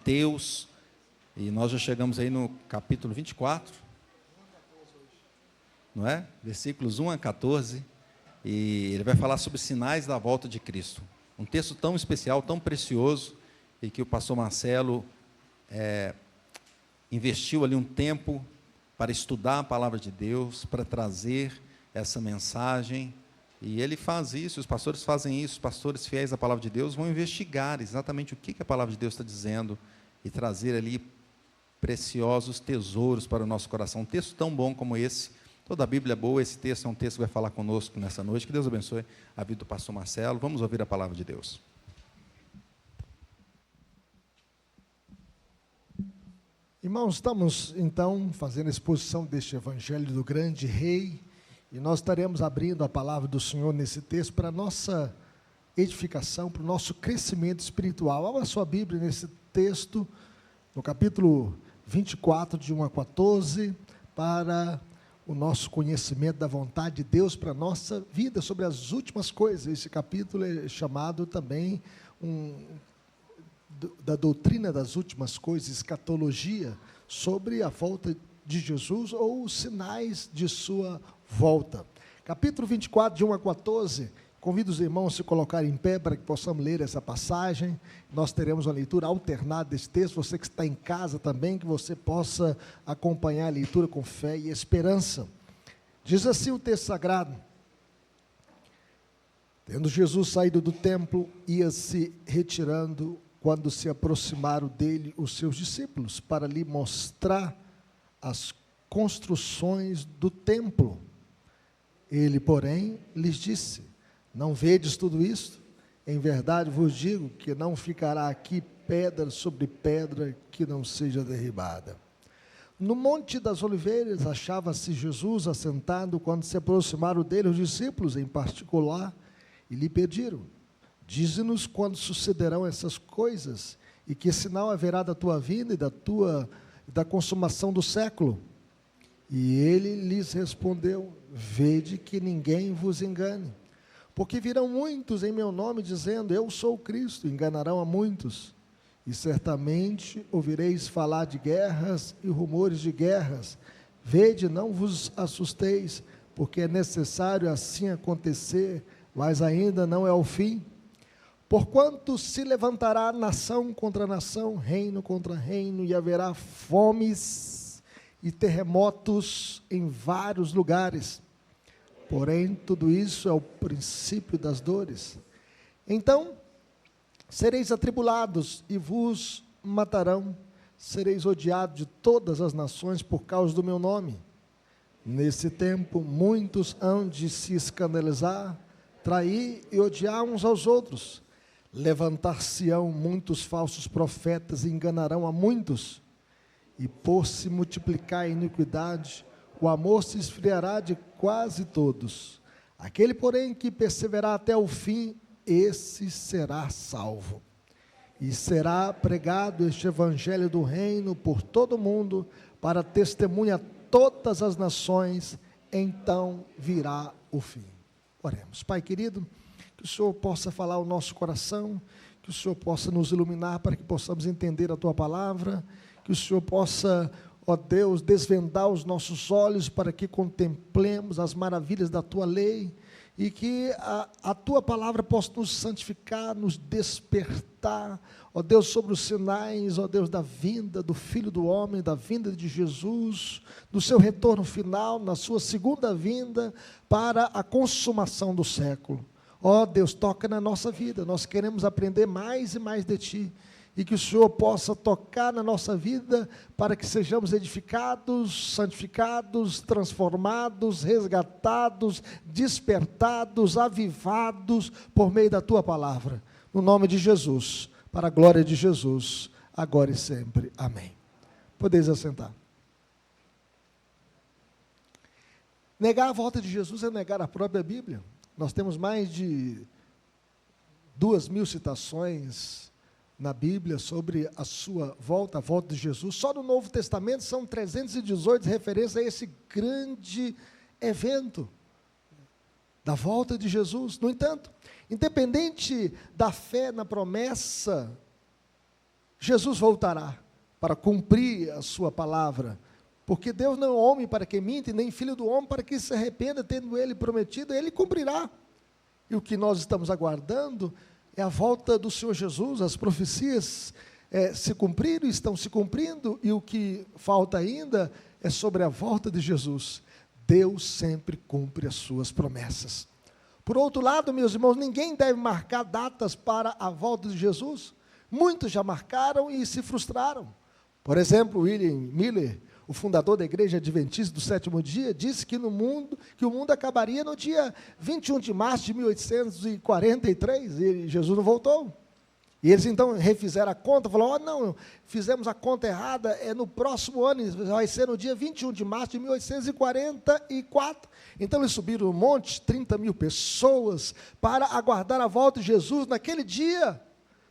Mateus, e nós já chegamos aí no capítulo 24, não é? Versículos 1 a 14, e ele vai falar sobre sinais da volta de Cristo. Um texto tão especial, tão precioso, e que o pastor Marcelo investiu ali um tempo para estudar a palavra de Deus, para trazer essa mensagem, e ele faz isso, os pastores fazem isso, os pastores fiéis à palavra de Deus vão investigar exatamente o que a palavra de Deus está dizendo, e trazer ali preciosos tesouros para o nosso coração. Um texto tão bom como esse, toda a Bíblia é boa, esse texto é um texto que vai falar conosco nessa noite. Que Deus abençoe a vida do pastor Marcelo. Vamos ouvir a palavra de Deus. Irmãos, estamos então fazendo a exposição deste Evangelho do grande Rei, e nós estaremos abrindo a palavra do Senhor nesse texto para a nossa edificação, para o nosso crescimento espiritual. Abra a sua Bíblia nesse texto, no capítulo 24, de 1 a 14, para o nosso conhecimento da vontade de Deus para a nossa vida, sobre as últimas coisas. Esse capítulo é chamado também da doutrina das últimas coisas, escatologia, sobre a volta de Jesus ou os sinais de sua volta. Capítulo 24, de 1 a 14, convido os irmãos a se colocarem em pé para que possamos ler essa passagem. Nós teremos uma leitura alternada desse texto, você que está em casa também, que você possa acompanhar a leitura com fé e esperança. Diz assim o texto sagrado: tendo Jesus saído do templo, ia se retirando, quando se aproximaram dele os seus discípulos, para lhe mostrar as construções do templo. Ele, porém, lhes disse: não vedes tudo isto? Em verdade vos digo que não ficará aqui pedra sobre pedra que não seja derribada. No Monte das Oliveiras achava-se Jesus assentado, quando se aproximaram dele os discípulos em particular, e lhe pediram: dize-nos quando sucederão essas coisas, e que sinal haverá da tua vinda e da consumação do século? E ele lhes respondeu: vede que ninguém vos engane, porque virão muitos em meu nome dizendo: eu sou o Cristo, enganarão a muitos. E certamente ouvireis falar de guerras e rumores de guerras. Vede, não vos assusteis, porque é necessário assim acontecer, mas ainda não é o fim. Porquanto se levantará nação contra nação, reino contra reino, e haverá fomes e terremotos em vários lugares. Porém, tudo isso é o princípio das dores. Então, sereis atribulados e vos matarão, sereis odiados de todas as nações por causa do meu nome. Nesse tempo, muitos hão de se escandalizar, trair e odiar uns aos outros. Levantar-se-ão muitos falsos profetas e enganarão a muitos. E por se multiplicar a iniquidade, o amor se esfriará de quase todos. Aquele, porém, que perseverar até o fim, esse será salvo. E será pregado este evangelho do reino por todo o mundo, para testemunha a todas as nações, então virá o fim. Oremos. Pai querido, que o Senhor possa falar ao nosso coração, que o Senhor possa nos iluminar para que possamos entender a Tua palavra, que o Senhor possa, ó Deus, desvendar os nossos olhos para que contemplemos as maravilhas da Tua lei, e que a Tua palavra possa nos santificar, nos despertar, ó Deus, sobre os sinais, ó Deus, da vinda do Filho do Homem, da vinda de Jesus, do seu retorno final, na sua segunda vinda, para a consumação do século. Ó Deus, toca na nossa vida, nós queremos aprender mais e mais de Ti, e que o Senhor possa tocar na nossa vida, para que sejamos edificados, santificados, transformados, resgatados, despertados, avivados, por meio da Tua palavra, no nome de Jesus, para a glória de Jesus, agora e sempre, amém. Podeis assentar. Negar a volta de Jesus é negar a própria Bíblia. Nós temos mais de 2.000 citações na Bíblia sobre a sua volta, a volta de Jesus. Só no Novo Testamento são 318 referências a esse grande evento da volta de Jesus. No entanto, independente da fé na promessa Jesus voltará para cumprir a sua palavra, porque Deus não é homem para que minta, e nem filho do homem para que se arrependa, tendo ele prometido, ele cumprirá. E o que nós estamos aguardando é a volta do Senhor Jesus. As profecias se cumpriram, estão se cumprindo, e o que falta ainda é sobre a volta de Jesus. Deus sempre cumpre as suas promessas. Por outro lado, meus irmãos, ninguém deve marcar datas para a volta de Jesus. Muitos já marcaram e se frustraram. Por exemplo, William Miller, o fundador da Igreja Adventista do Sétimo Dia, disse que o mundo acabaria no dia 21 de março de 1843, e Jesus não voltou. E eles então refizeram a conta, falaram, não, fizemos a conta errada, é no próximo ano, vai ser no dia 21 de março de 1844. Então eles subiram no monte, 30 mil pessoas, para aguardar a volta de Jesus naquele dia,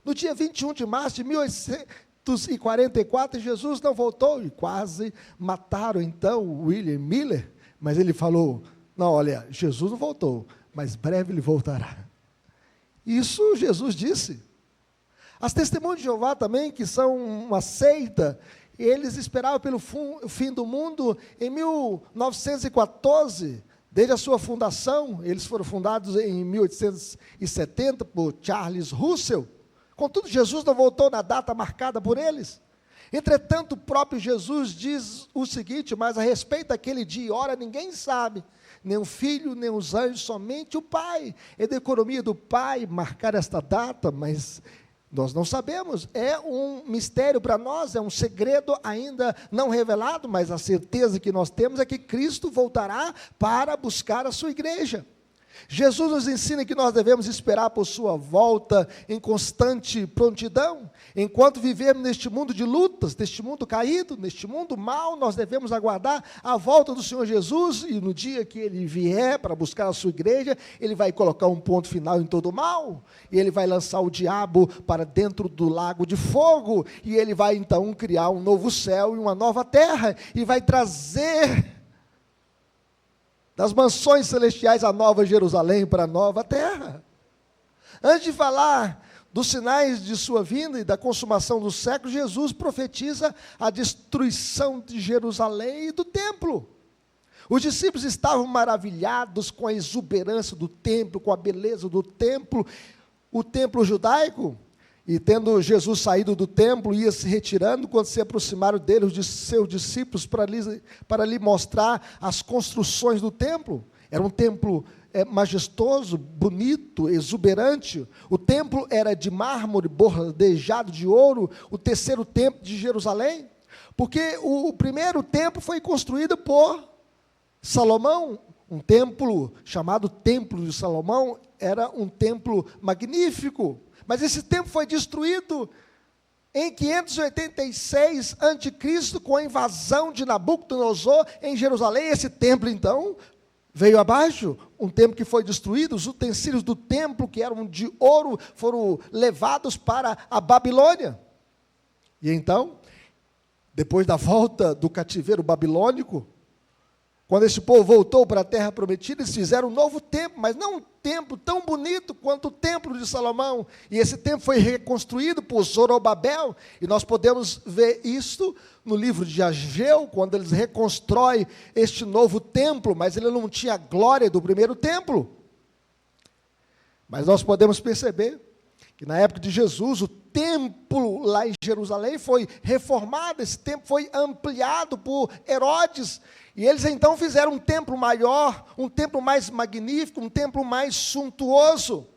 no dia 21 de março de 1844, Jesus não voltou, e quase mataram então William Miller, mas ele falou, não, olha, Jesus não voltou, mas breve ele voltará. Isso Jesus disse. As testemunhas de Jeová também, que são uma seita, eles esperavam pelo fim do mundo em 1914, desde a sua fundação. Eles foram fundados em 1870 por Charles Russell. Contudo, Jesus não voltou na data marcada por eles. Entretanto, o próprio Jesus diz o seguinte, mas a respeito daquele dia e hora ninguém sabe, nem o Filho, nem os anjos, somente o Pai. É da economia do Pai marcar esta data, mas nós não sabemos, é um mistério para nós, é um segredo ainda não revelado, mas a certeza que nós temos é que Cristo voltará para buscar a sua igreja. Jesus nos ensina que nós devemos esperar por sua volta em constante prontidão. Enquanto vivemos neste mundo de lutas, neste mundo caído, neste mundo mau, nós devemos aguardar a volta do Senhor Jesus, e no dia que Ele vier para buscar a sua igreja, Ele vai colocar um ponto final em todo o mal, e Ele vai lançar o diabo para dentro do lago de fogo, e Ele vai então criar um novo céu e uma nova terra, e vai trazer das mansões celestiais a nova Jerusalém para a nova terra. Antes de falar dos sinais de sua vinda e da consumação do século, Jesus profetiza a destruição de Jerusalém e do templo. Os discípulos estavam maravilhados com a exuberância do templo, com a beleza do templo, o templo judaico. E tendo Jesus saído do templo, ia se retirando, quando se aproximaram dele os seus discípulos para lhe mostrar as construções do templo. Era um templo majestoso, bonito, exuberante. O templo era de mármore bordejado de ouro, o terceiro templo de Jerusalém, porque o primeiro templo foi construído por Salomão. Um templo chamado Templo de Salomão era um templo magnífico. Mas esse templo foi destruído em 586 a.C., com a invasão de Nabucodonosor em Jerusalém. Esse templo, então, veio abaixo, um templo que foi destruído. Os utensílios do templo, que eram de ouro, foram levados para a Babilônia. E então, depois da volta do cativeiro babilônico, quando esse povo voltou para a terra prometida, eles fizeram um novo templo, mas não um templo tão bonito quanto o templo de Salomão. E esse templo foi reconstruído por Zorobabel, e nós podemos ver isto no livro de Ageu, quando eles reconstroem este novo templo, mas ele não tinha a glória do primeiro templo. Mas nós podemos perceber que na época de Jesus, o templo lá em Jerusalém foi reformado, esse templo foi ampliado por Herodes, e eles então fizeram um templo maior, um templo mais magnífico, um templo mais suntuoso.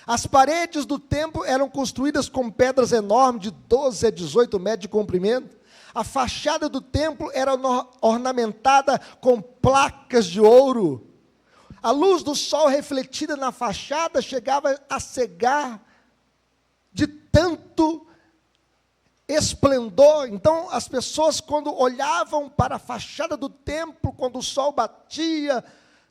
As paredes do templo eram construídas com pedras enormes, de 12 a 18 metros de comprimento. A fachada do templo era ornamentada com placas de ouro. A luz do sol refletida na fachada chegava a cegar de tanto esplendor. Então as pessoas, quando olhavam para a fachada do templo, quando o sol batia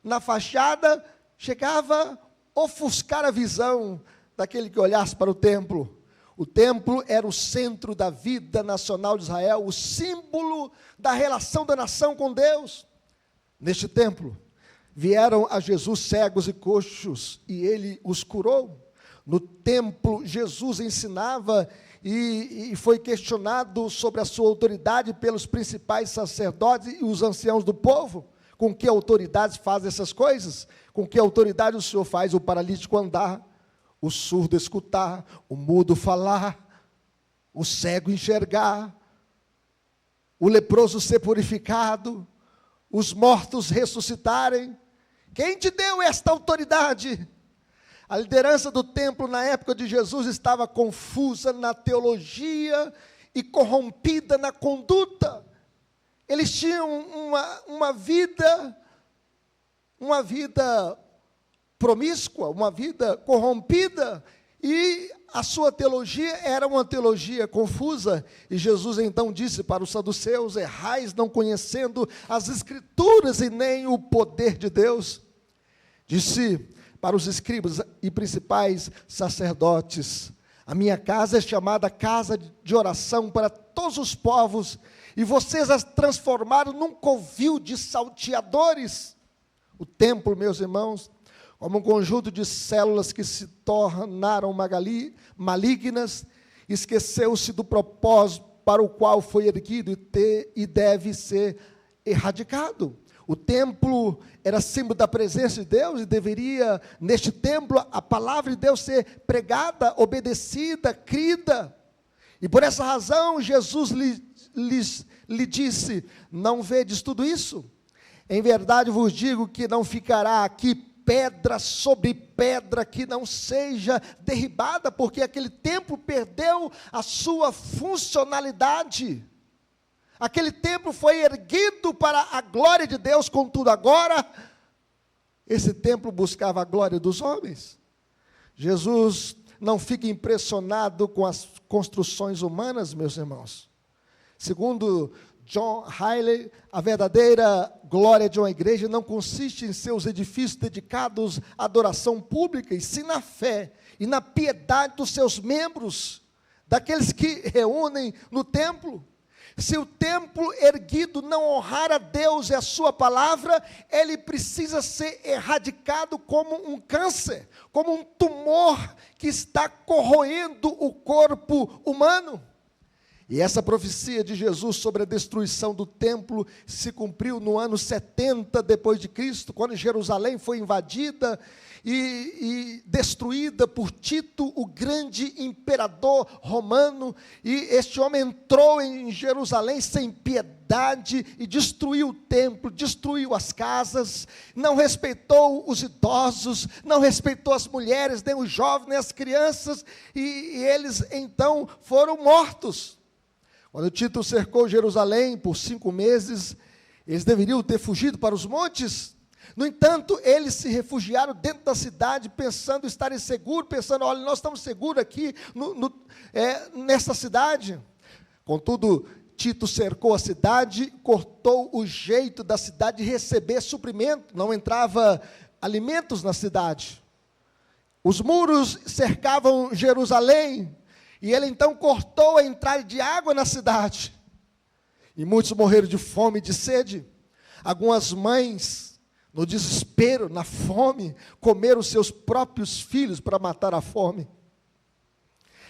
na fachada, chegava a ofuscar a visão daquele que olhasse para o templo. O templo era o centro da vida nacional de Israel, o símbolo da relação da nação com Deus. Neste templo vieram a Jesus cegos e coxos, e ele os curou. No templo, Jesus ensinava e foi questionado sobre a sua autoridade pelos principais sacerdotes e os anciãos do povo. Com que autoridade faz essas coisas? Com que autoridade o Senhor faz o paralítico andar, o surdo escutar, o mudo falar, o cego enxergar, o leproso ser purificado, os mortos ressuscitarem? Quem te deu esta autoridade? A liderança do templo na época de Jesus estava confusa na teologia e corrompida na conduta. Eles tinham uma vida promíscua, uma vida corrompida, e a sua teologia era uma teologia confusa. E Jesus então disse para os saduceus: errais não conhecendo as Escrituras e nem o poder de Deus. Disse para os escribas e principais sacerdotes: a minha casa é chamada casa de oração para todos os povos, e vocês as transformaram num covil de salteadores. O templo, meus irmãos, como um conjunto de células que se tornaram malignas, esqueceu-se do propósito para o qual foi erguido e deve ser erradicado. O templo era símbolo da presença de Deus, e deveria, neste templo, a palavra de Deus ser pregada, obedecida, crida. E por essa razão, Jesus lhe disse: não vedes tudo isso? Em verdade vos digo que não ficará aqui pedra sobre pedra que não seja derribada, porque aquele templo perdeu a sua funcionalidade. Aquele templo foi erguido para a glória de Deus, contudo agora, esse templo buscava a glória dos homens. Jesus não fica impressionado com as construções humanas, meus irmãos. Segundo John Riley, a verdadeira glória de uma igreja não consiste em seus edifícios dedicados à adoração pública, e sim na fé e na piedade dos seus membros, daqueles que reúnem no templo. Se o templo erguido não honrar a Deus e a sua palavra, ele precisa ser erradicado como um câncer, como um tumor que está corroendo o corpo humano. E essa profecia de Jesus sobre a destruição do templo se cumpriu no ano 70 depois de Cristo, quando Jerusalém foi invadida e destruída por Tito, o grande imperador romano. E este homem entrou em Jerusalém sem piedade e destruiu o templo, destruiu as casas, não respeitou os idosos, não respeitou as mulheres, nem os jovens, nem as crianças, e eles então foram mortos. Quando Tito cercou Jerusalém por 5 meses, eles deveriam ter fugido para os montes. No entanto, eles se refugiaram dentro da cidade, pensando estarem seguros, pensando: olha, nós estamos seguros aqui nessa cidade. Contudo, Tito cercou a cidade, cortou o jeito da cidade de receber suprimento, não entrava alimentos na cidade. Os muros cercavam Jerusalém, e ele então cortou a entrada de água na cidade. E muitos morreram de fome e de sede. Algumas mães, no desespero, na fome, comeram seus próprios filhos para matar a fome.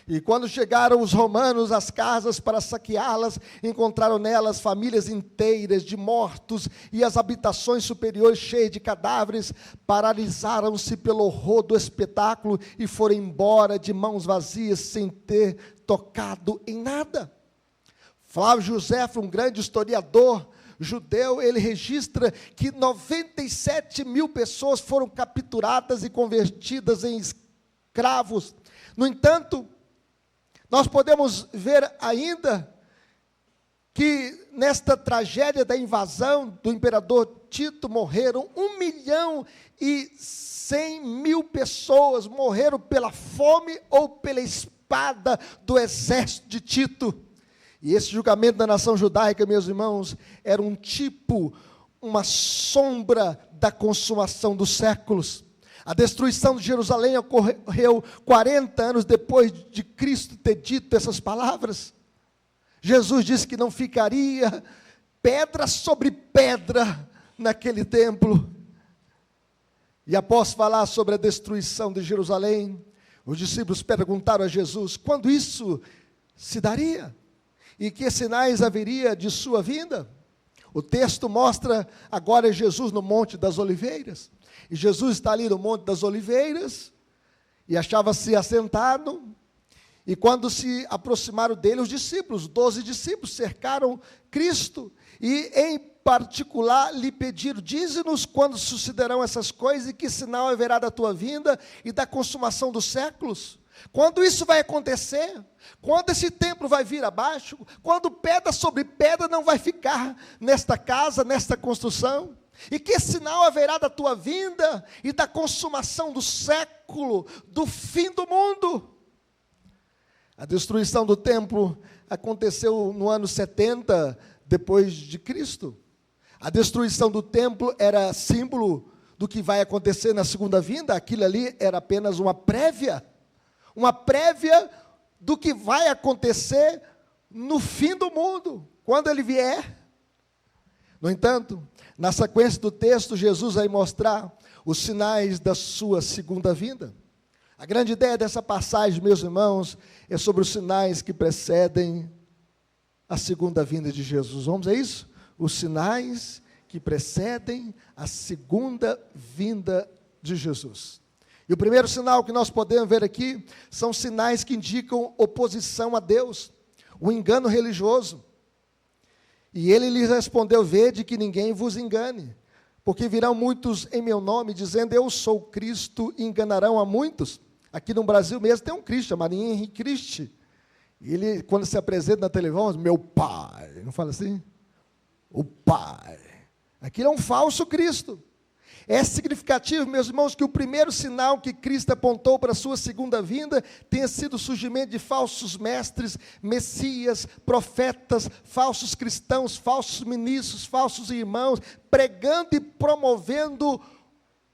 E quando chegaram os romanos às casas para saqueá-las, encontraram nelas famílias inteiras de mortos e as habitações superiores cheias de cadáveres. Paralisaram-se pelo horror do espetáculo e foram embora de mãos vazias, sem ter tocado em nada. Flávio Josefo, um grande historiador judeu, ele registra que 97 mil pessoas foram capturadas e convertidas em escravos. No entanto, nós podemos ver ainda que nesta tragédia da invasão do imperador Tito morreram 1.100.000 pessoas, morreram pela fome ou pela espada do exército de Tito. E esse julgamento da nação judaica, meus irmãos, era um tipo, uma sombra da consumação dos séculos. A destruição de Jerusalém ocorreu 40 anos depois de Cristo ter dito essas palavras. Jesus disse que não ficaria pedra sobre pedra naquele templo. E após falar sobre a destruição de Jerusalém, os discípulos perguntaram a Jesus: quando isso se daria? E que sinais haveria de sua vinda? O texto mostra agora Jesus no Monte das Oliveiras. E Jesus está ali no Monte das Oliveiras, e achava-se assentado, e quando se aproximaram dele, os discípulos, 12 discípulos, cercaram Cristo, e em particular lhe pediram: dize-nos quando sucederão essas coisas, e que sinal haverá da tua vinda e da consumação dos séculos? Quando isso vai acontecer? Quando esse templo vai vir abaixo? Quando pedra sobre pedra não vai ficar nesta casa, nesta construção? E que sinal haverá da tua vinda e da consumação do século, do fim do mundo? A destruição do templo aconteceu no ano 70 depois de Cristo. A destruição do templo era símbolo do que vai acontecer na segunda vinda. Aquilo ali era apenas uma prévia do que vai acontecer no fim do mundo, quando ele vier. No entanto, na sequência do texto, Jesus vai mostrar os sinais da sua segunda vinda. A grande ideia dessa passagem, meus irmãos, é sobre os sinais que precedem a segunda vinda de Jesus. Vamos a isso? Os sinais que precedem a segunda vinda de Jesus. E o primeiro sinal que nós podemos ver aqui são sinais que indicam oposição a Deus, o engano religioso. E ele lhes respondeu: vede que ninguém vos engane, porque virão muitos em meu nome, dizendo eu sou Cristo, e enganarão a muitos. Aqui no Brasil mesmo tem um Cristo, chamado Henrique Cristi. E ele, quando se apresenta na televisão, diz: meu pai, não fala assim? O pai. Aquilo é um falso Cristo. É significativo, meus irmãos, que o primeiro sinal que Cristo apontou para a sua segunda vinda tenha sido o surgimento de falsos mestres, messias, profetas, falsos cristãos, falsos ministros, falsos irmãos, pregando e promovendo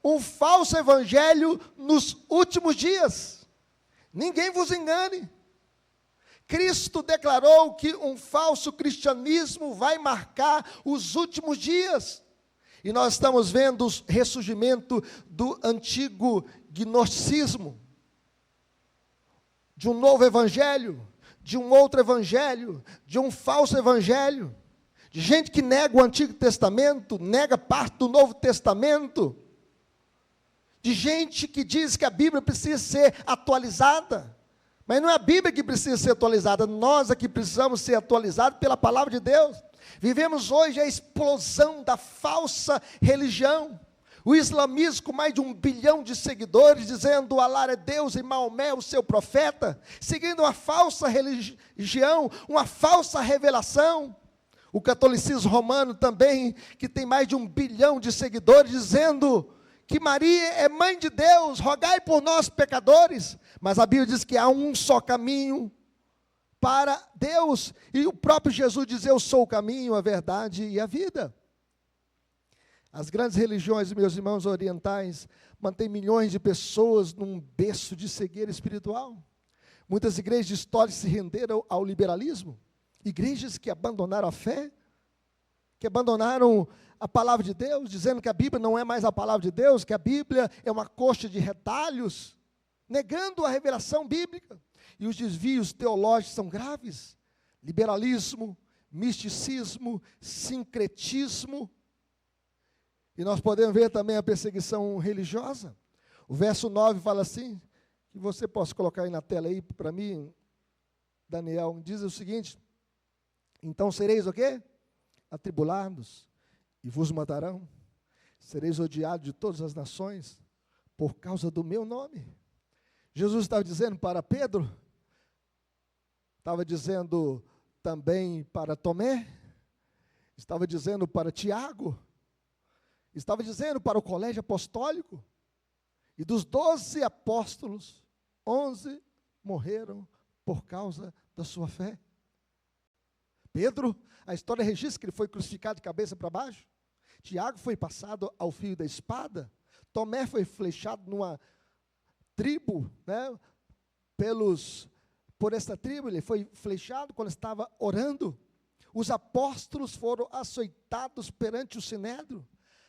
um falso evangelho nos últimos dias. Ninguém vos engane. Cristo declarou que um falso cristianismo vai marcar os últimos dias. E nós estamos vendo o ressurgimento do antigo gnosticismo, de um novo evangelho, de um outro evangelho, de um falso evangelho, de gente que nega o Antigo Testamento, nega parte do Novo Testamento, de gente que diz que a Bíblia precisa ser atualizada. Mas não é a Bíblia que precisa ser atualizada, nós é que precisamos ser atualizados pela palavra de Deus. Vivemos hoje a explosão da falsa religião. O islamismo com mais de 1 bilhão de seguidores, dizendo Alá é Deus e Maomé o seu profeta, seguindo uma falsa religião, uma falsa revelação. O catolicismo romano também, que tem mais de 1 bilhão de seguidores, dizendo que Maria é mãe de Deus, rogai por nós pecadores. Mas a Bíblia diz que há um só caminho para Deus, e o próprio Jesus diz: eu sou o caminho, a verdade e a vida. As grandes religiões, meus irmãos orientais, mantêm milhões de pessoas num berço de cegueira espiritual. Muitas igrejas históricas se renderam ao liberalismo, igrejas que abandonaram a fé, que abandonaram a palavra de Deus, dizendo que a Bíblia não é mais a palavra de Deus, que a Bíblia é uma coxa de retalhos, negando a revelação bíblica. E os desvios teológicos são graves: liberalismo, misticismo, sincretismo. E nós podemos ver também a perseguição religiosa. O verso 9 fala assim, que você possa colocar aí na tela aí para mim, Daniel, diz o seguinte: então sereis o quê? Atribulados, e vos matarão, sereis odiados de todas as nações, por causa do meu nome. Jesus estava dizendo para Pedro, estava dizendo também para Tomé, estava dizendo para Tiago, estava dizendo para o colégio apostólico. E dos 12 apóstolos, 11 morreram por causa da sua fé. Pedro, a história registra que ele foi crucificado de cabeça para baixo. Tiago foi passado ao fio da espada. Tomé foi flechado numa tribo, né, por essa tribo, ele foi flechado quando estava orando. Os apóstolos foram açoitados perante o sinédrio.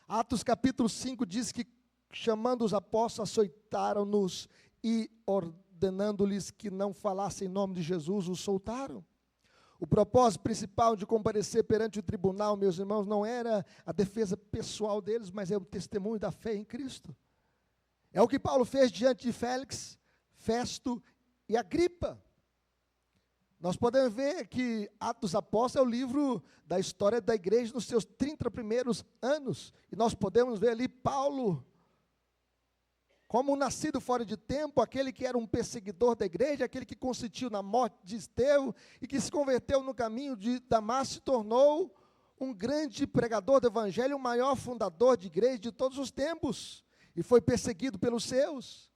Atos capítulo 5 diz que, chamando os apóstolos, açoitaram-nos e ordenando-lhes que não falassem em nome de Jesus, os soltaram. O propósito principal de comparecer perante o tribunal, meus irmãos, não era a defesa pessoal deles, mas é o testemunho da fé em Cristo. É o que Paulo fez diante de Félix, Festo e Agripa. Nós podemos ver que Atos dos Apóstolos é o livro da história da igreja nos seus 30 primeiros anos. E nós podemos ver ali Paulo, como um nascido fora de tempo, aquele que era um perseguidor da igreja, aquele que consentiu na morte de Estevão e que se converteu no caminho de Damasco, se tornou um grande pregador do evangelho, o maior fundador de igreja de todos os tempos, e foi perseguido pelos seus.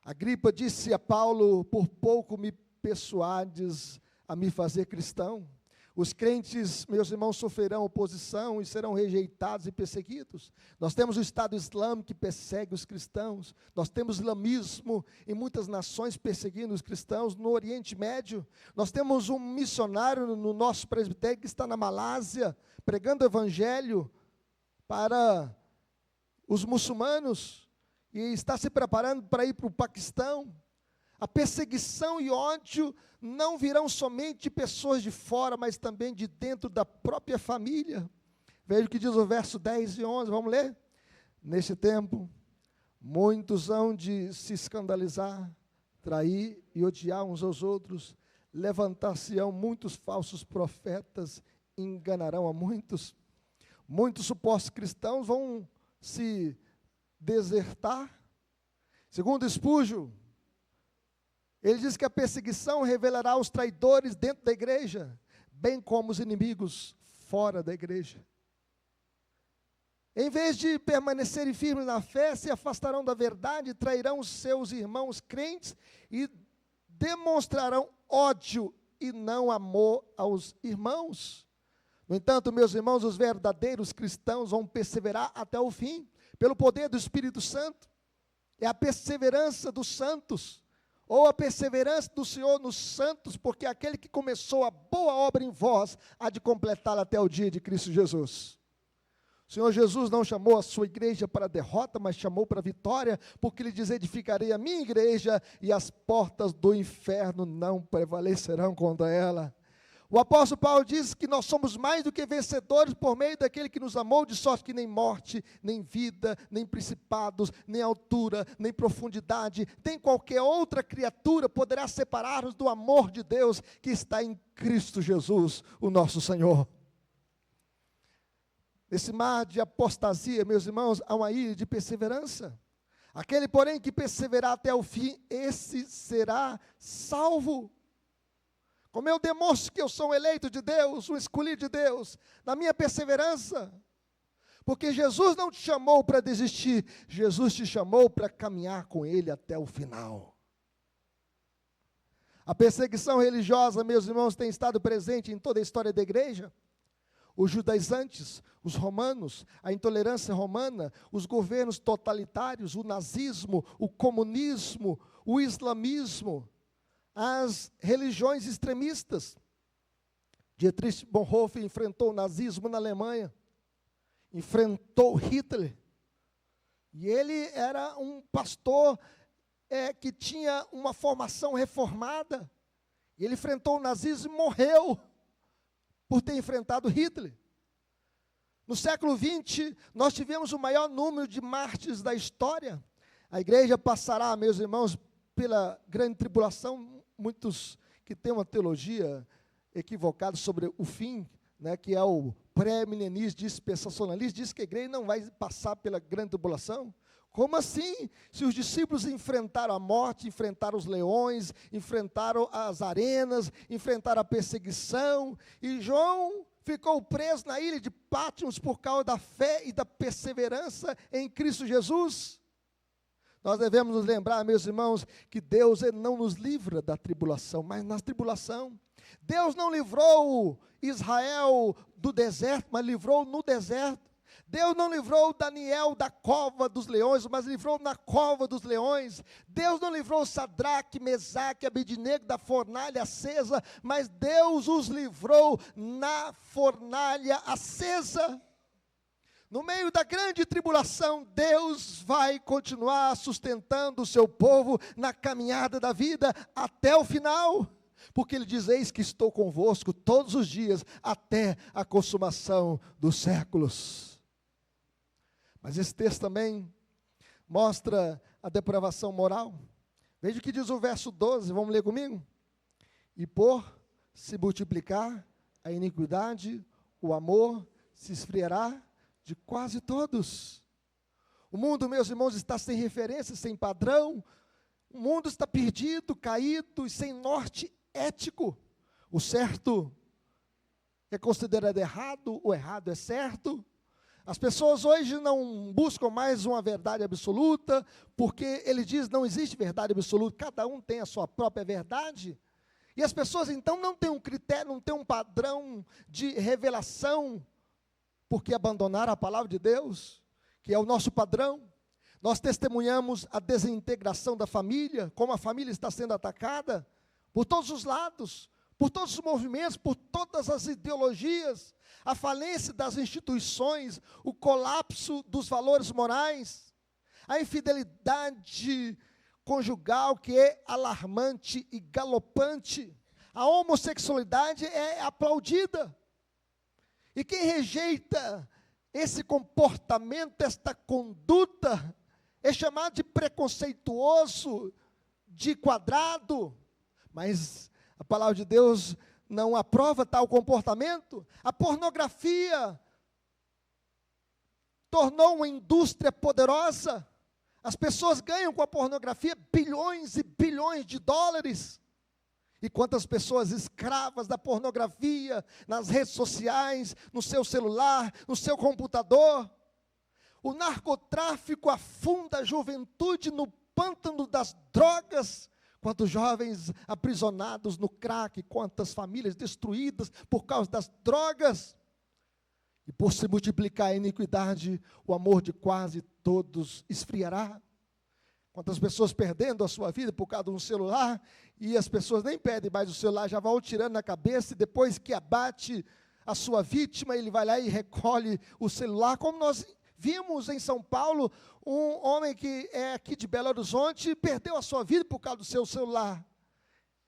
Agripa disse a Paulo: por pouco me persuades a me fazer cristão. Os crentes, meus irmãos, sofrerão oposição e serão rejeitados e perseguidos. Nós temos o Estado Islâmico que persegue os cristãos. Nós temos islamismo em muitas nações perseguindo os cristãos. No Oriente Médio, nós temos um missionário no nosso presbitério que está na Malásia, pregando o evangelho para os muçulmanos e está se preparando para ir para o Paquistão. A perseguição e ódio não virão somente de pessoas de fora, mas também de dentro da própria família. Veja o que diz o verso 10 e 11, vamos ler? Neste tempo, muitos hão de se escandalizar, trair e odiar uns aos outros, levantar-se-ão muitos falsos profetas, enganarão a muitos. Muitos supostos cristãos vão se desertar. Segundo Spurgeon, ele diz que a perseguição revelará os traidores dentro da igreja, bem como os inimigos fora da igreja. Em vez de permanecerem firmes na fé, se afastarão da verdade, trairão seus irmãos crentes e demonstrarão ódio e não amor aos irmãos. No entanto, meus irmãos, os verdadeiros cristãos vão perseverar até o fim, pelo poder do Espírito Santo. É a perseverança dos santos, ou a perseverança do Senhor nos santos, porque aquele que começou a boa obra em vós, há de completá-la até o dia de Cristo Jesus. O Senhor Jesus não chamou a sua igreja para a derrota, mas chamou para a vitória, porque Ele diz: edificarei a minha igreja, e as portas do inferno não prevalecerão contra ela. O apóstolo Paulo diz que nós somos mais do que vencedores por meio daquele que nos amou, de sorte que nem morte, nem vida, nem principados, nem altura, nem profundidade, nem qualquer outra criatura poderá separar-nos do amor de Deus que está em Cristo Jesus, o nosso Senhor. Nesse mar de apostasia, meus irmãos, há uma ilha de perseverança. Aquele, porém, que perseverar até o fim, esse será salvo. Como eu demonstro que eu sou um eleito de Deus, um escolhido de Deus, na minha perseverança. Porque Jesus não te chamou para desistir, Jesus te chamou para caminhar com Ele até o final. A perseguição religiosa, meus irmãos, tem estado presente em toda a história da igreja. Os judaizantes, os romanos, a intolerância romana, os governos totalitários, o nazismo, o comunismo, o islamismo, as religiões extremistas. Dietrich Bonhoeffer enfrentou o nazismo na Alemanha, enfrentou Hitler, e ele era um pastor que tinha uma formação reformada, e ele enfrentou o nazismo e morreu por ter enfrentado Hitler. No século XX, nós tivemos o maior número de mártires da história. A igreja passará, meus irmãos, pela grande tribulação. Muitos que têm uma teologia equivocada sobre o fim, né, que é o pré-milenismo dispensacionalista, diz que a igreja não vai passar pela grande tribulação. Como assim? Se os discípulos enfrentaram a morte, enfrentaram os leões, enfrentaram as arenas, enfrentaram a perseguição, e João ficou preso na ilha de Patmos por causa da fé e da perseverança em Cristo Jesus. Nós devemos nos lembrar, meus irmãos, que Deus não nos livra da tribulação, mas na tribulação. Deus não livrou Israel do deserto, mas livrou no deserto. Deus não livrou Daniel da cova dos leões, mas livrou na cova dos leões. Deus não livrou Sadraque, Mesaque e Abednego da fornalha acesa, mas Deus os livrou na fornalha acesa. No meio da grande tribulação, Deus vai continuar sustentando o seu povo na caminhada da vida até o final. Porque Ele diz, eis que estou convosco todos os dias, até a consumação dos séculos. Mas esse texto também mostra a depravação moral. Veja o que diz o verso 12, vamos ler comigo? E por se multiplicar a iniquidade, o amor se esfriará de quase todos. O mundo, meus irmãos, está sem referência, sem padrão. O mundo está perdido, caído e sem norte ético. O certo é considerado errado, o errado é certo. As pessoas hoje não buscam mais uma verdade absoluta, porque ele diz, não existe verdade absoluta, cada um tem a sua própria verdade. E as pessoas então não têm um critério, não têm um padrão de revelação, porque abandonaram a palavra de Deus, que é o nosso padrão. Nós testemunhamos a desintegração da família, como a família está sendo atacada, por todos os lados, por todos os movimentos, por todas as ideologias, a falência das instituições, o colapso dos valores morais, a infidelidade conjugal que é alarmante e galopante, a homossexualidade é aplaudida. E quem rejeita esse comportamento, esta conduta, é chamado de preconceituoso, de quadrado. Mas a palavra de Deus não aprova tal comportamento. A pornografia tornou uma indústria poderosa. As pessoas ganham com a pornografia bilhões e bilhões de dólares. E quantas pessoas escravas da pornografia, nas redes sociais, no seu celular, no seu computador. O narcotráfico afunda a juventude no pântano das drogas. Quantos jovens aprisionados no crack, quantas famílias destruídas por causa das drogas. E por se multiplicar a iniquidade, o amor de quase todos esfriará. Quantas pessoas perdendo a sua vida por causa de um celular, e as pessoas nem pedem mais o celular, já vão tirando na cabeça, e depois que abate a sua vítima, ele vai lá e recolhe o celular, como nós vimos em São Paulo, um homem que é aqui de Belo Horizonte, perdeu a sua vida por causa do seu celular.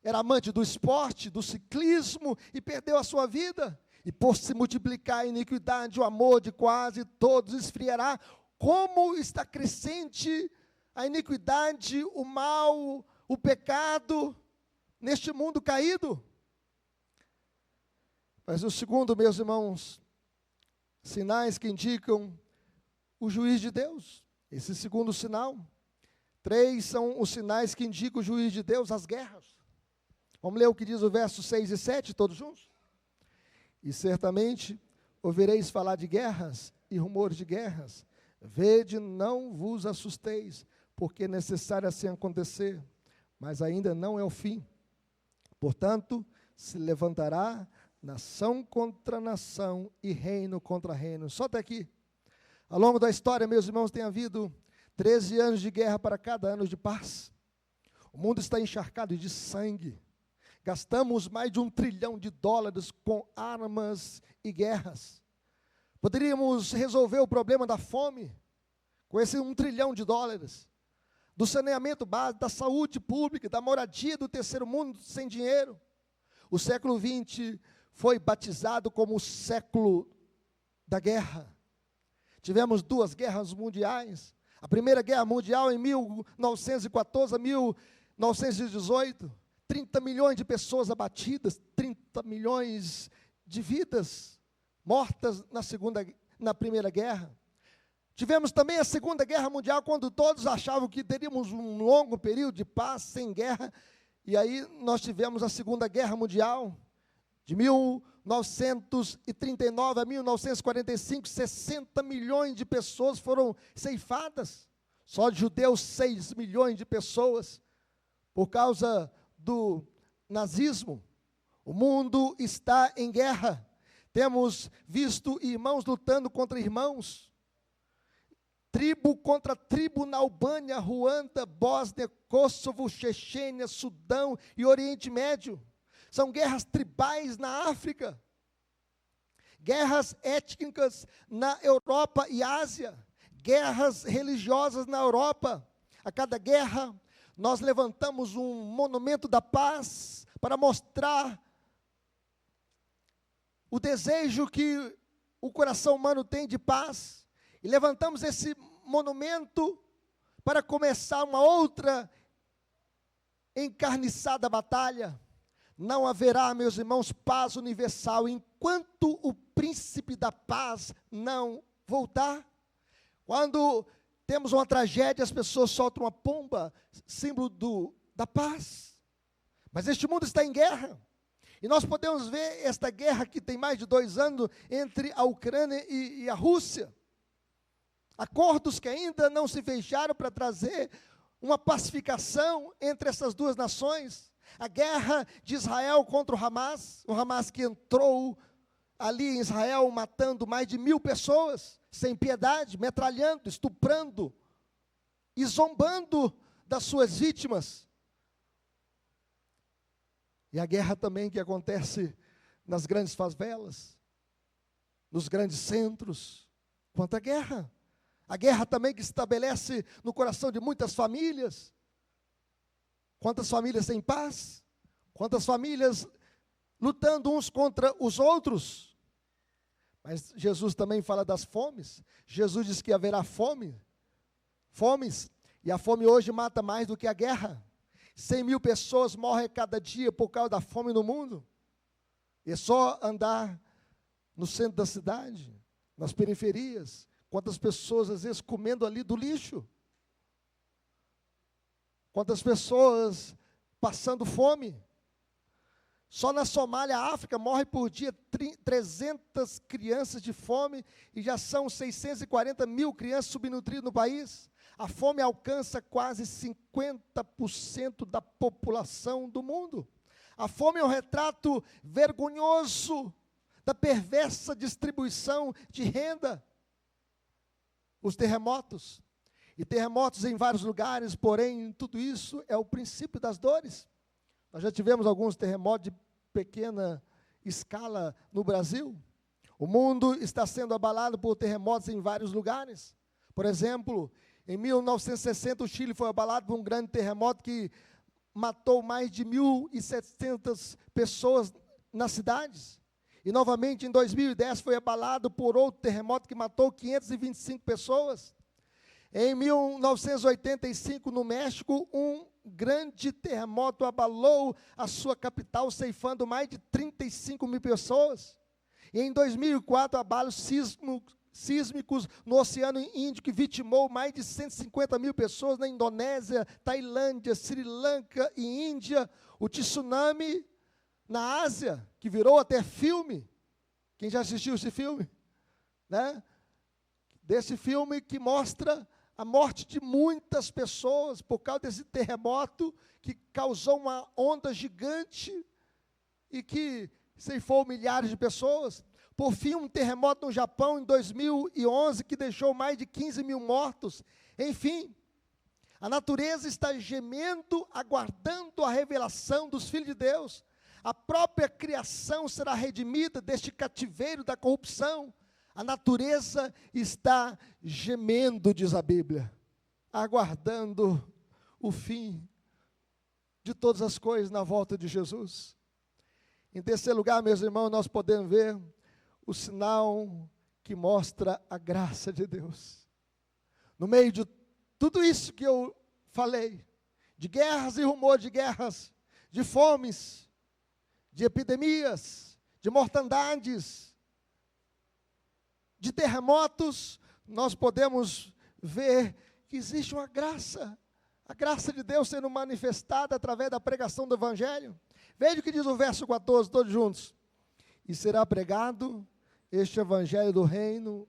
Era amante do esporte, do ciclismo, e perdeu a sua vida. E por se multiplicar a iniquidade, o amor de quase todos esfriará. Como está crescente a iniquidade, o mal, o pecado, neste mundo caído. Mas o segundo, meus irmãos, sinais que indicam o juiz de Deus. Esse segundo sinal. 3 são os sinais que indicam o juiz de Deus, as guerras. Vamos ler o que diz o verso 6 e 7, todos juntos? E certamente ouvireis falar de guerras e rumores de guerras. Vede, não vos assusteis, porque é necessário assim acontecer, mas ainda não é o fim. Portanto, se levantará nação contra nação e reino contra reino. Só até aqui. Ao longo da história, meus irmãos, tem havido 13 anos de guerra para cada ano de paz. O mundo está encharcado de sangue. Gastamos mais de $1 trilhão com armas e guerras. Poderíamos resolver o problema da fome com esse $1 trilhão, do saneamento básico, da saúde pública, da moradia do terceiro mundo sem dinheiro. O século XX foi batizado como o século da guerra. Tivemos 2 guerras mundiais. A Primeira Guerra Mundial em 1914 a 1918. 30 milhões de pessoas abatidas, 30 milhões de vidas mortas na Primeira Guerra. Tivemos também a Segunda Guerra Mundial, quando todos achavam que teríamos um longo período de paz, sem guerra, e aí nós tivemos a Segunda Guerra Mundial, de 1939 a 1945, 60 milhões de pessoas foram ceifadas, só de judeus 6 milhões de pessoas, por causa do nazismo. O mundo está em guerra, temos visto irmãos lutando contra irmãos, tribo contra tribo na Albânia, Ruanda, Bósnia, Kosovo, Chechênia, Sudão e Oriente Médio. São guerras tribais na África. guerras étnicas na Europa e Ásia, guerras religiosas na Europa. A cada guerra, nós levantamos um monumento da paz para mostrar o desejo que o coração humano tem de paz. E levantamos esse monumento para começar uma outra encarniçada batalha. Não haverá, meus irmãos, paz universal enquanto o príncipe da paz não voltar. Quando temos uma tragédia, as pessoas soltam uma pomba, símbolo da paz. Mas este mundo está em guerra. E nós podemos ver esta guerra que tem mais de 2 anos entre a Ucrânia e a Rússia. Acordos que ainda não se fecharam para trazer uma pacificação entre essas duas nações. A guerra de Israel contra o Hamas que entrou ali em Israel matando mais de 1.000 pessoas, sem piedade, metralhando, estuprando e zombando das suas vítimas. E a guerra também que acontece nas grandes favelas, nos grandes centros. Quanta guerra! A guerra também que se estabelece no coração de muitas famílias. Quantas famílias sem paz? Quantas famílias lutando uns contra os outros? Mas Jesus também fala das fomes. Jesus diz que haverá fomes, e a fome hoje mata mais do que a guerra. 100.000 pessoas morrem cada dia por causa da fome no mundo. E é só andar no centro da cidade, nas periferias. Quantas pessoas, às vezes, comendo ali do lixo. Quantas pessoas passando fome. Só na Somália, África, morre por dia 300 crianças de fome, e já são 640.000 crianças subnutridas no país. A fome alcança quase 50% da população do mundo. A fome é um retrato vergonhoso da perversa distribuição de renda. Os terremotos, e terremotos em vários lugares, porém, tudo isso é o princípio das dores. Nós já tivemos alguns terremotos de pequena escala no Brasil. O mundo está sendo abalado por terremotos em vários lugares. Por exemplo, em 1960, o Chile foi abalado por um grande terremoto que matou mais de 1.700 pessoas nas cidades. E novamente em 2010 foi abalado por outro terremoto que matou 525 pessoas. Em 1985, no México, um grande terremoto abalou a sua capital, ceifando mais de 35.000 pessoas. E em 2004, abalos sísmicos no Oceano Índico, que vitimou mais de 150.000 pessoas na Indonésia, Tailândia, Sri Lanka e Índia. O tsunami na Ásia, que virou até filme. Quem já assistiu esse filme? Né? Desse filme que mostra a morte de muitas pessoas por causa desse terremoto que causou uma onda gigante e que ceifou milhares de pessoas. Por fim, um terremoto no Japão em 2011 que deixou mais de 15.000 mortos. Enfim, a natureza está gemendo, aguardando a revelação dos filhos de Deus. A própria criação será redimida deste cativeiro da corrupção. A natureza está gemendo, diz a Bíblia, aguardando o fim de todas as coisas na volta de Jesus. Em terceiro lugar, meus irmãos, nós podemos ver o sinal que mostra a graça de Deus. No meio de tudo isso que eu falei, de guerras e rumor de guerras, de fomes, de epidemias, de mortandades, de terremotos, nós podemos ver que existe uma graça, a graça de Deus sendo manifestada através da pregação do Evangelho. Veja o que diz o verso 14, todos juntos. E será pregado este Evangelho do reino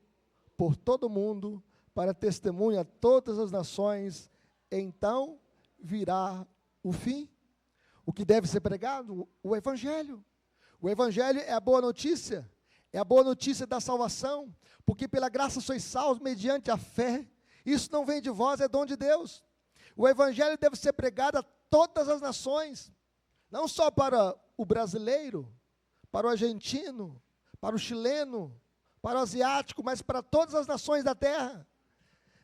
por todo o mundo, para testemunha a todas as nações, então virá o fim. O que deve ser pregado? O Evangelho. O Evangelho é a boa notícia. É a boa notícia da salvação, porque pela graça sois salvos mediante a fé. Isso não vem de vós, é dom de Deus. O Evangelho deve ser pregado a todas as nações, não só para o brasileiro, para o argentino, para o chileno, para o asiático, mas para todas as nações da terra.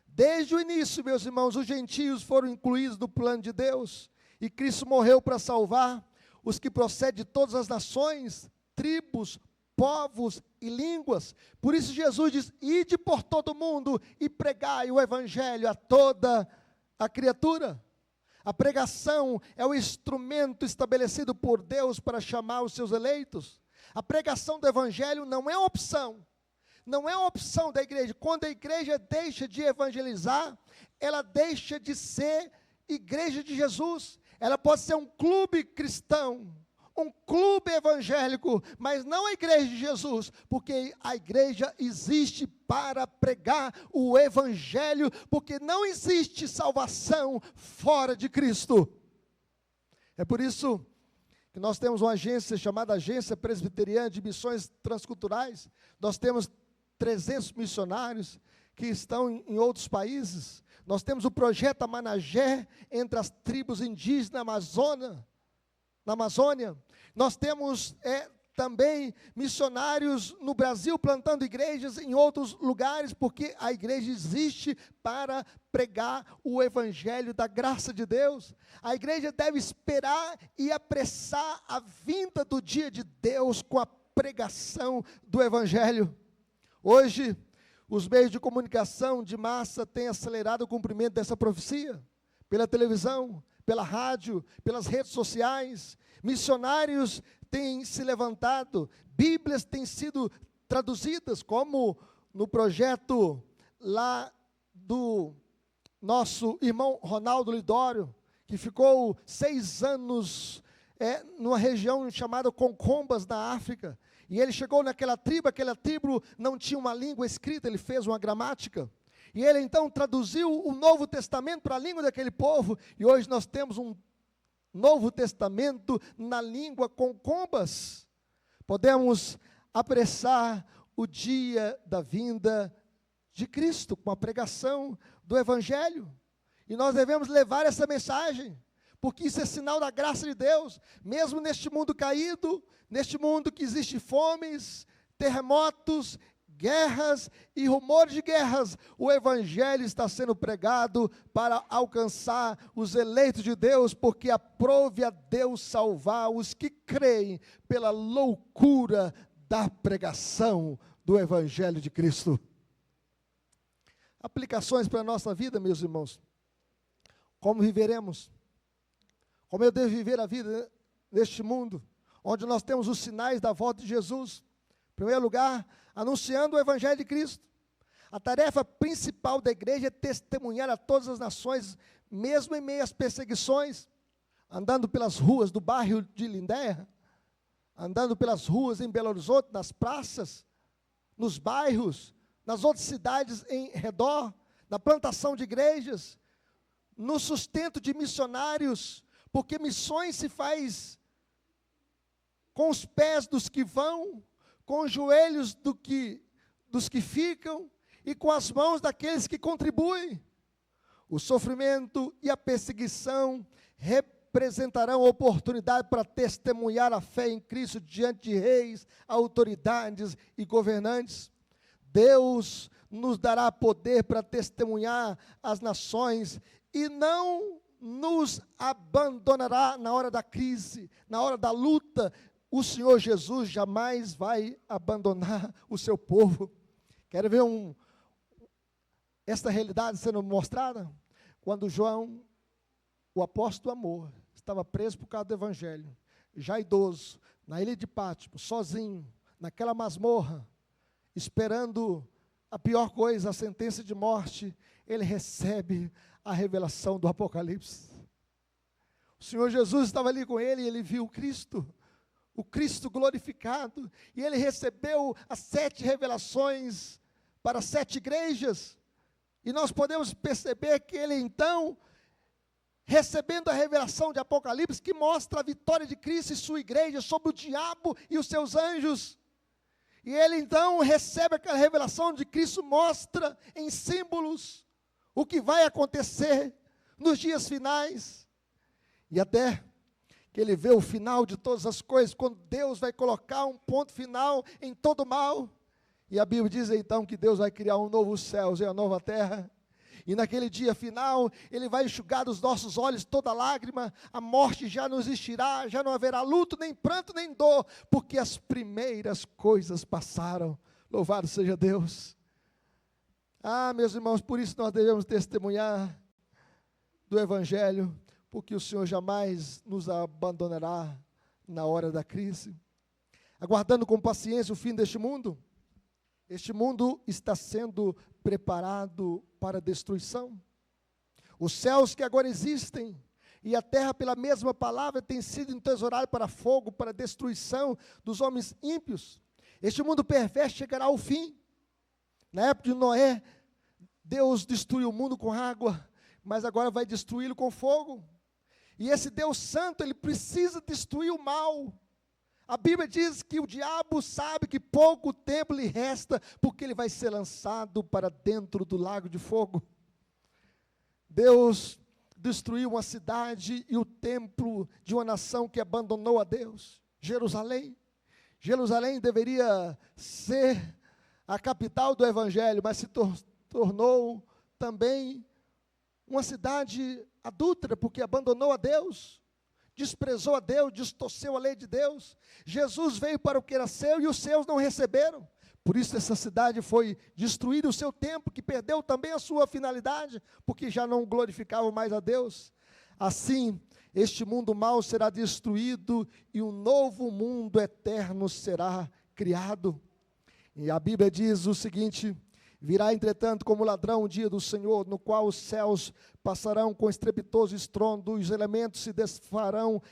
Desde o início, meus irmãos, os gentios foram incluídos no plano de Deus, e Cristo morreu para salvar os que procedem de todas as nações, tribos, povos e línguas. Por isso Jesus diz: ide por todo o mundo e pregai o evangelho a toda a criatura. A pregação é o instrumento estabelecido por Deus para chamar os seus eleitos. A pregação do evangelho não é opção. Não é uma opção da igreja. Quando a igreja deixa de evangelizar, ela deixa de ser igreja de Jesus. Ela pode ser um clube cristão, um clube evangélico, mas não a igreja de Jesus, porque a igreja existe para pregar o evangelho, porque não existe salvação fora de Cristo. É por isso que nós temos uma agência chamada Agência Presbiteriana de Missões Transculturais. Nós temos 300 missionários que estão em outros países. Nós temos o projeto Amanagé entre as tribos indígenas na Amazônia. Nós temos também missionários no Brasil plantando igrejas em outros lugares, porque a igreja existe para pregar o evangelho da graça de Deus. A igreja deve esperar e apressar a vinda do dia de Deus com a pregação do evangelho. Hoje, os meios de comunicação de massa têm acelerado o cumprimento dessa profecia, pela televisão, pela rádio, pelas redes sociais. Missionários têm se levantado, Bíblias têm sido traduzidas, como no projeto lá do nosso irmão Ronaldo Lidório, que ficou 6 anos numa região chamada Concombas, na África, e ele chegou naquela tribo, não tinha uma língua escrita, ele fez uma gramática, e ele então traduziu o Novo Testamento para a língua daquele povo, e hoje nós temos um Novo Testamento na língua Concombas. Podemos apressar o dia da vinda de Cristo com a pregação do Evangelho, e nós devemos levar essa mensagem, porque isso é sinal da graça de Deus, mesmo neste mundo caído, neste mundo que existe fomes, terremotos, guerras e rumores de guerras, o evangelho está sendo pregado para alcançar os eleitos de Deus, porque aprove a Deus salvar os que creem pela loucura da pregação do evangelho de Cristo. Aplicações para a nossa vida, meus irmãos. Como viveremos? Como eu devo viver a vida neste mundo, onde nós temos os sinais da volta de Jesus? Em primeiro lugar, anunciando o Evangelho de Cristo. A tarefa principal da igreja é testemunhar a todas as nações, mesmo em meio às perseguições, andando pelas ruas do bairro de Lindéia, andando pelas ruas em Belo Horizonte, nas praças, nos bairros, nas outras cidades em redor, na plantação de igrejas, no sustento de missionários, porque missões se faz com os pés dos que vão, com os joelhos dos que ficam e com as mãos daqueles que contribuem. O sofrimento e a perseguição representarão oportunidade para testemunhar a fé em Cristo diante de reis, autoridades e governantes. Deus nos dará poder para testemunhar as nações e não nos abandonará na hora da crise, na hora da luta. O Senhor Jesus jamais vai abandonar o seu povo. Quero ver esta realidade sendo mostrada? Quando João, o apóstolo do amor, estava preso por causa do evangelho, já idoso, na ilha de Pátmos, sozinho, naquela masmorra, esperando a pior coisa, a sentença de morte, ele recebe a revelação do Apocalipse. O Senhor Jesus estava ali com ele e ele viu o Cristo glorificado, e ele recebeu as 7 revelações para 7 igrejas, e nós podemos perceber que ele então, recebendo a revelação de Apocalipse, que mostra a vitória de Cristo e sua igreja sobre o diabo e os seus anjos, e ele então recebe aquela revelação de Cristo, mostra em símbolos o que vai acontecer nos dias finais, e até que ele vê o final de todas as coisas, quando Deus vai colocar um ponto final em todo mal. E a Bíblia diz então que Deus vai criar um novo céu e uma nova terra. E naquele dia final, Ele vai enxugar dos nossos olhos toda lágrima, a morte já não existirá, já não haverá luto, nem pranto, nem dor, porque as primeiras coisas passaram. Louvado seja Deus. Meus irmãos, por isso nós devemos testemunhar do Evangelho, porque o Senhor jamais nos abandonará na hora da crise. Aguardando com paciência o fim deste mundo. Este mundo está sendo preparado para destruição. Os céus que agora existem e a terra, pela mesma palavra, tem sido entesourado para fogo, para destruição dos homens ímpios. Este mundo perverso chegará ao fim. Na época de Noé, Deus destruiu o mundo com água, mas agora vai destruí-lo com fogo. E esse Deus santo, ele precisa destruir o mal. A Bíblia diz que o diabo sabe que pouco tempo lhe resta, porque ele vai ser lançado para dentro do lago de fogo. Deus destruiu uma cidade e o templo de uma nação que abandonou a Deus, Jerusalém. Jerusalém deveria ser a capital do Evangelho, mas se tornou também uma cidade adúltera, porque abandonou a Deus. Desprezou a Deus, distorceu a lei de Deus. Jesus veio para o que era seu e os seus não receberam. Por isso essa cidade foi destruída, o seu templo, que perdeu também a sua finalidade, porque já não glorificava mais a Deus. Assim, este mundo mau será destruído e um novo mundo eterno será criado. E a Bíblia diz o seguinte: virá, entretanto, como ladrão o dia do Senhor, no qual os céus passarão com estrepitoso estrondo, os elementos se desfarão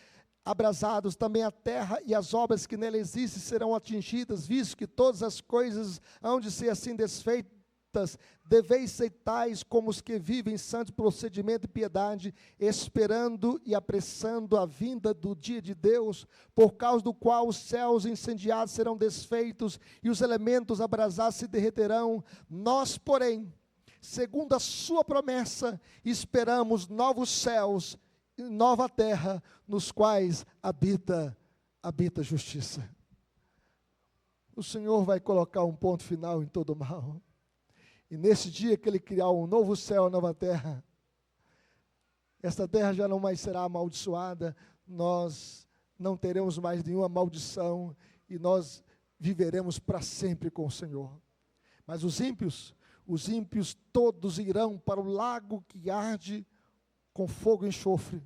abrasados, também a terra e as obras que nela existem serão atingidas, visto que todas as coisas hão de ser assim desfeitas. Deveis ser tais como os que vivem santo procedimento e piedade, esperando e apressando a vinda do dia de Deus, por causa do qual os céus incendiados serão desfeitos e os elementos abrasados se derreterão. Nós, porém, segundo a sua promessa, esperamos novos céus e nova terra, nos quais habita a justiça. O Senhor vai colocar um ponto final em todo o mal. E nesse dia que Ele criar um novo céu, uma nova terra, esta terra já não mais será amaldiçoada, nós não teremos mais nenhuma maldição, e nós viveremos para sempre com o Senhor. Mas os ímpios todos irão para o lago que arde com fogo e enxofre.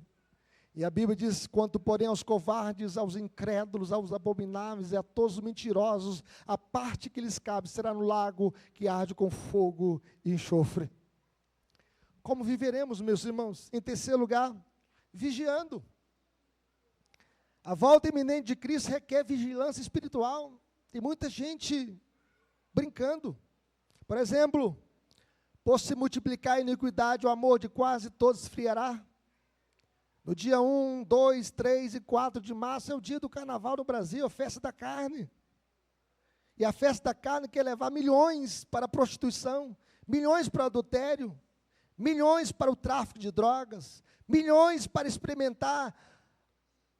E a Bíblia diz: quanto porém aos covardes, aos incrédulos, aos abomináveis e a todos os mentirosos, a parte que lhes cabe será no lago que arde com fogo e enxofre. Como viveremos, meus irmãos? Em terceiro lugar, vigiando. A volta iminente de Cristo requer vigilância espiritual. Tem muita gente brincando. Por exemplo, por se multiplicar a iniquidade, o amor de quase todos esfriará. No dia 1, 2, 3 e 4 de março é o dia do carnaval no Brasil, a festa da carne. E a festa da carne quer levar milhões para a prostituição, milhões para o adultério, milhões para o tráfico de drogas, milhões para experimentar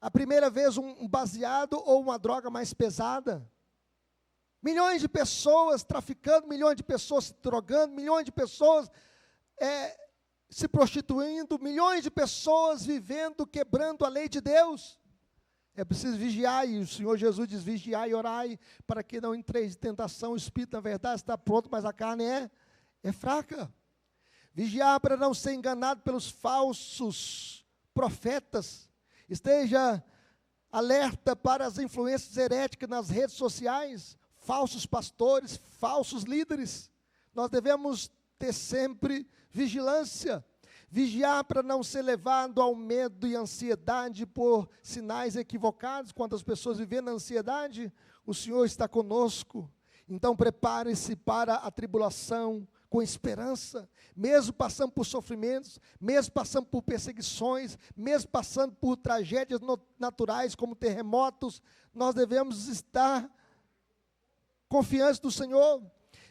a primeira vez um baseado ou uma droga mais pesada. Milhões de pessoas traficando, milhões de pessoas se drogando, milhões de pessoas se prostituindo, milhões de pessoas vivendo, quebrando a lei de Deus. É preciso vigiar, e o Senhor Jesus diz: vigiai e orai, para que não entreis em tentação. O espírito, na verdade, está pronto, mas a carne é fraca. Vigiar para não ser enganado pelos falsos profetas. Esteja alerta para as influências heréticas nas redes sociais, falsos pastores, falsos líderes. Nós devemos ter sempre vigilância. Vigiar para não ser levado ao medo e ansiedade por sinais equivocados. Quando as pessoas vivem na ansiedade, o Senhor está conosco. Então prepare-se para a tribulação com esperança, mesmo passando por sofrimentos, mesmo passando por perseguições, mesmo passando por tragédias naturais como terremotos, nós devemos estar confiantes do Senhor.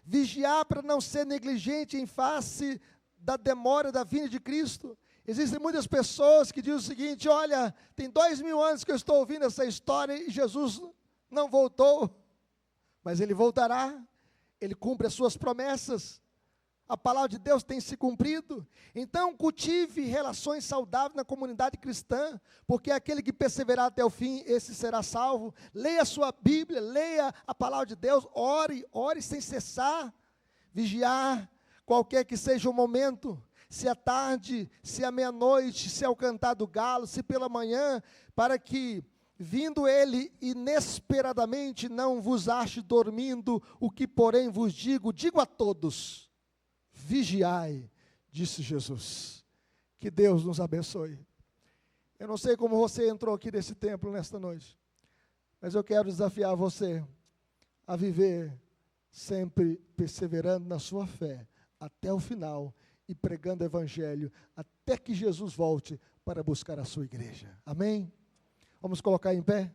Vigiar para não ser negligente em face da demora da vinda de Cristo. Existem muitas pessoas que dizem o seguinte: olha, tem 2000 anos que eu estou ouvindo essa história e Jesus não voltou, mas Ele voltará, Ele cumpre as suas promessas, a palavra de Deus tem se cumprido. Então cultive relações saudáveis na comunidade cristã, porque aquele que perseverar até o fim, esse será salvo. Leia a sua Bíblia, leia a palavra de Deus, ore sem cessar, vigiar, qualquer que seja o momento, se à tarde, se à meia-noite, se ao cantar do galo, se pela manhã, para que, vindo Ele inesperadamente, não vos ache dormindo. O que, porém, vos digo a todos: vigiai, disse Jesus. Que Deus nos abençoe. Eu não sei como você entrou aqui nesse templo nesta noite, mas eu quero desafiar você a viver sempre perseverando na sua fé, até o final, e pregando o evangelho, até que Jesus volte para buscar a sua igreja. Amém? Vamos colocar em pé?